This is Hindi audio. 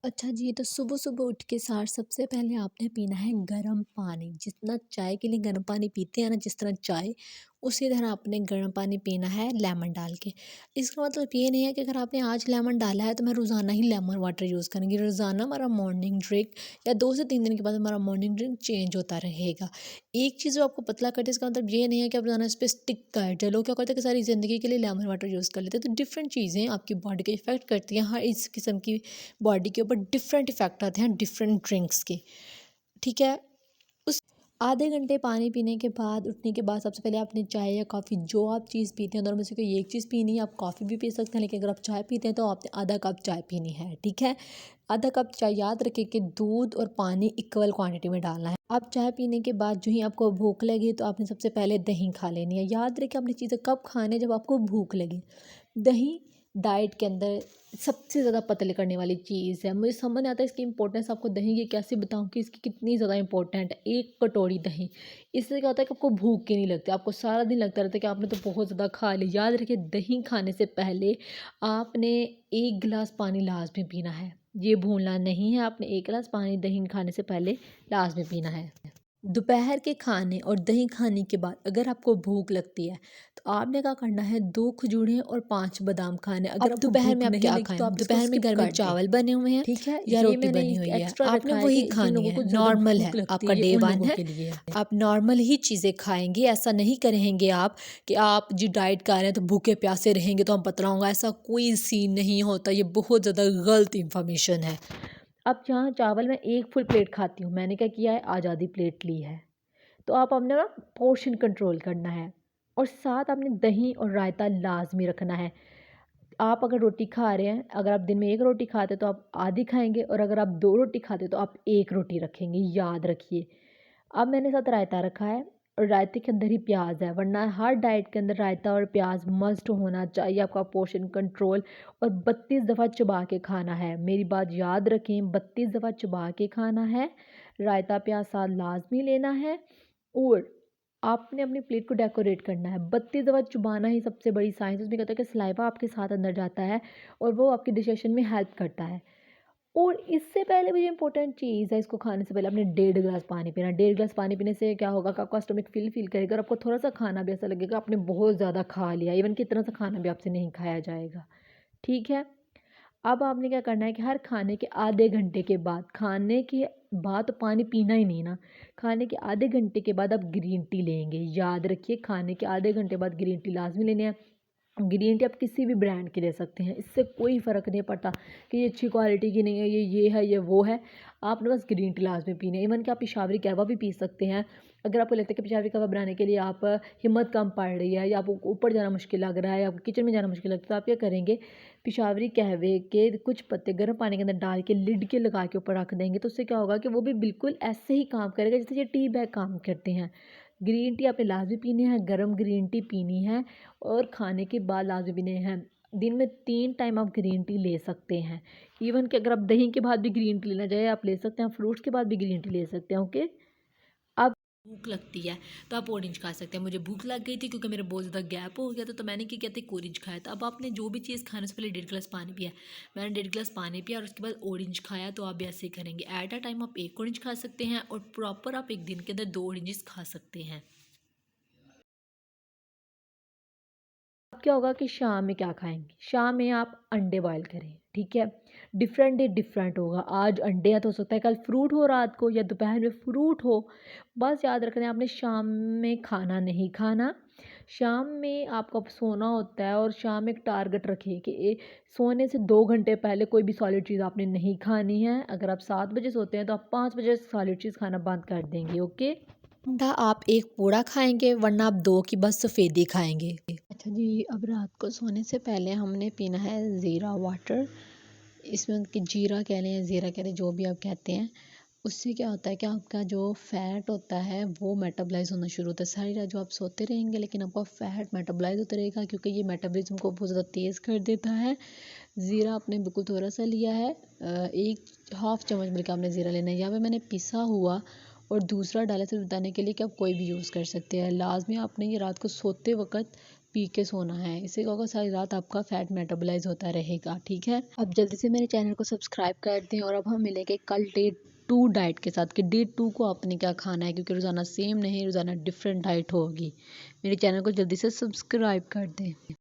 अच्छा जी, तो सुबह-सुबह उठ के सार सबसे पहले आपने पीना है गर्म पानी। जितना चाय के लिए गर्म पानी पीते हैं ना, जिस तरह चाय, उसी तरह आपने गर्म पानी पीना है लेमन डाल के। इसका मतलब ये नहीं है कि अगर आपने आज लेमन डाला है तो मैं रोज़ाना ही लेमन वाटर यूज़ करूँगी। रोज़ाना हमारा मॉर्निंग ड्रिंक या 2 से 3 दिन के बाद हमारा मॉर्निंग ड्रिंक चेंज होता रहेगा। एक चीज़ जो आपको पतला करती है इसका मतलब ये नहीं है कि आप रोज़ाना इस पे स्टिक कर जाओ। लोग क्या करते हैं कि सारी ज़िंदगी के लिए लेमन वाटर यूज़ कर लेते हैं। तो डिफरेंट चीज़ें आपकी बॉडी को इफ़ेक्ट करती हैं। हर इस किस्म की बॉडी के ऊपर डिफरेंट इफ़ेक्ट आते हैं डिफरेंट ड्रिंक्स के, ठीक है? उस आधे घंटे पानी पीने के बाद उठने के बाद सबसे पहले आपने चाय या कॉफ़ी जो आप चीज़ पीते हैं दोनों में से कोई एक चीज़ पीनी है। आप कॉफ़ी भी पी सकते हैं, लेकिन अगर आप चाय पीते हैं तो आपने आधा कप चाय पीनी है, ठीक है? आधा कप चाय, याद रखें कि दूध और पानी इक्वल क्वांटिटी में डालना है। आप चाय पीने के बाद जो ही आपको भूख लगे तो आपने सबसे पहले दही खा लेनी है। याद रखें अपनी चीज़ें कब खाने हैं, जब आपको भूख लगे। दही डाइट के अंदर सबसे ज़्यादा पतले करने वाली चीज़ है। मुझे समझ नहीं आता इसकी इम्पोर्टेंस आपको दही की कैसे बताऊँ कि इसकी कितनी ज़्यादा इम्पोर्टेंट है। 1 कटोरी दही, इससे क्या होता है कि आपको भूख ही नहीं लगती। आपको सारा दिन लगता रहता है कि आपने तो बहुत ज़्यादा खा लिया। याद रखिए दही खाने से पहले आपने 1 गिलास पानी लाज़मी पीना है। ये भूलना नहीं है, आपने 1 गिलास पानी दही खाने से पहले लाज़मी पीना है। दोपहर के खाने और दही खाने के बाद अगर आपको भूख लगती है तो आपने क्या करना है, 2 खजूरें और 5 बादाम खाने। अगर अब आपको दोपहर में भूख आप नहीं क्या लगी तो खाएँ? आप इसको दोपहर में स्किप घर में कर दें, चावल बने हुए हैं ठीक है? या ये रोटी मैंने बनी एक हुई है, एक्स्ट्रा आपने रखा है वही कि जिन खानी लोगों है। को ज़्यादा नॉर्मल भूख है, लगती है, आपका ये डे उन 1 लोगों है। के लिए है। आप नॉर्मल ही चीज़ें खाएँगे, ऐसा नहीं करेंगे आप कि आप जी डाइट कर रहे हैं तो भूखे प्यासे रहेंगे तो हम पतला होंगे, ऐसा कोई सीन नहीं होता। ये बहुत ज़्यादा गलत इन्फॉर्मेशन है। अब जहाँ चावल मैं 1 फुल प्लेट खाती हूँ, मैंने क्या किया है आधी प्लेट ली है। तो आप अपने ना पोर्शन कंट्रोल करना है और साथ आपने दही और रायता लाज़मी रखना है। आप अगर रोटी खा रहे हैं, अगर आप दिन में 1 रोटी खाते हैं तो आप आधी खाएँगे और अगर आप 2 रोटी खाते हैं तो आप 1 रोटी रखेंगे, याद रखिए। अब मैंने साथ रायता रखा है और रायते के अंदर ही प्याज़ है, वरना हर डाइट के अंदर रायता और प्याज़ मस्ट होना चाहिए। आपका पोर्शन कंट्रोल और 32 दफ़ा चबा के खाना है। मेरी बात याद रखें, 32 दफ़ा चबा के खाना है, रायता प्याज़ साथ लाज़मी लेना है और आपने अपनी प्लेट को डेकोरेट करना है। 32 दफ़ा चबाना ही सबसे बड़ी साइंस है। उसमें कहता है कि सलाइवा आपके साथ अंदर जाता है और वो आपकी डाइजेशन में हेल्प करता है। और इससे पहले भी जो इम्पोर्टेंट चीज़ है, इसको खाने से पहले आपने 1.5 गिलास पानी पीना है। 1.5 गिलास पानी पीने से क्या होगा कि आपका स्टमक फ़िल करेगा और आपको थोड़ा-सा खाना भी ऐसा लगेगा आपने बहुत ज़्यादा खा लिया। इवन कि इतना सा खाना भी आपसे नहीं खाया जाएगा। ठीक है? अब आपने क्या करना है कि हर खाने के आधे घंटे के बाद, खाने के बाद तो पानी पीना ही नहीं ना, खाने के आधे घंटे के बाद आप ग्रीन टी लेंगे। याद रखिए खाने के आधे घंटे बाद ग्रीन टी लाज़मी लेने हैं। ग्रीन टी आप किसी भी ब्रांड की ले सकते हैं, इससे कोई फ़र्क नहीं पड़ता कि ये अच्छी क्वालिटी की नहीं है, ये है, ये वो है। आपने बस ग्रीन टी लाज़मी पीनी है। इवन कि आप पेशावरी कहवा भी पी सकते हैं। अगर आपको लगता है कि पेशावरी कहवा बनाने के लिए आप हिम्मत कम पड़ रही है या आपको ऊपर जाना मुश्किल लग रहा है या आपको किचन में जाना मुश्किल लगता है, तो आप क्या करेंगे, पेशावरी कहवे के कुछ पत्ते गर्म पानी के अंदर डाल के लिड के लगा के ऊपर रख देंगे, तो उससे क्या होगा कि वो भी बिल्कुल ऐसे ही काम करेगा जैसे ये टी बैग काम करते हैं। ग्रीन टी आपने लाज़मी पीनी है, गर्म ग्रीन टी पीनी है और खाने के बाद लाज़मी पीने हैं। दिन में 3 टाइम आप ग्रीन टी ले सकते हैं। इवन कि अगर आप दही के बाद भी ग्रीन टी लेना चाहें, आप ले सकते हैं, फ्रूट्स के बाद भी ग्रीन टी ले सकते हैं, ओके? अब भूख लगती है तो आप ऑरेंज खा सकते हैं। मुझे भूख लग गई थी क्योंकि मेरा बहुत ज़्यादा गैप हो गया था, तो मैंने क्या किया था, एक ऑरेंज खाया था। अब आपने जो भी चीज़ खाने से पहले 1.5 गिलास पानी पिया। मैंने 1.5 गिलास पानी पिया और उसके बाद ऑरेंज खाया, तो आप भी ऐसे ही करेंगे। एट अ टाइम आप 1 ऑरेंज खा सकते हैं और प्रॉपर आप एक दिन के अंदर 2 ऑरेंजेस खा सकते हैं। अब क्या होगा कि शाम में क्या खाएँगे? शाम में आप अंडे बॉयल करें, ठीक है? डिफ़रेंट डे डिफ़रेंट होगा। आज अंडे हैं तो हो सकता है कल फ्रूट हो रात को या दोपहर में फ्रूट हो। बस याद रखना है आपने शाम में खाना नहीं खाना। शाम में आपको अब सोना होता है और शाम में एक टारगेट रखिए कि सोने से 2 घंटे पहले कोई भी सॉलिड चीज़ आपने नहीं खानी है। अगर आप 7 बजे सोते हैं तो आप 5 बजे सॉलिड चीज़ खाना बंद कर देंगे, ओके? अंडा आप 1 पूरा खाएँगे वरना आप 2 की बस सफ़ेदी खाएँगे। अच्छा जी, अब रात को सोने से पहले हमने पीना है ज़ीरा वाटर। इसमें कि जीरा कह लें या ज़ीरा कह लें, जो भी आप कहते हैं। उससे क्या होता है कि आपका जो फ़ैट होता है वो मेटाबॉलाइज़ होना शुरू होता है। सारी रात जो आप सोते रहेंगे लेकिन आपका फ़ैट मेटाबॉलाइज़ होता रहेगा, क्योंकि ये मेटाबॉलिज़्म को बहुत ज़्यादा तेज़ कर देता है। ज़ीरा आपने बिल्कुल थोड़ा-सा लिया है, 1 हाफ़ चम्मच बल्कि आपने ज़ीरा लेना है। यहाँ पे मैंने पिसा हुआ और दूसरा डाला, सिर्फ बताने के लिए कि आप कोई भी यूज़ कर सकते हैं। लाज़मी आपने ये रात को सोते वक़्त पी के सोना है। इससे क्या होगा, सारी रात आपका फैट मेटाबोलाइज होता रहेगा। ठीक है, अब जल्दी से मेरे चैनल को सब्सक्राइब कर दें। और अब हम मिलेंगे कल डे 2 डाइट के साथ कि डे 2 को आपने क्या खाना है, क्योंकि रोज़ाना सेम नहीं, रोज़ाना डिफरेंट डाइट होगी। मेरे चैनल को जल्दी से सब्सक्राइब कर दें।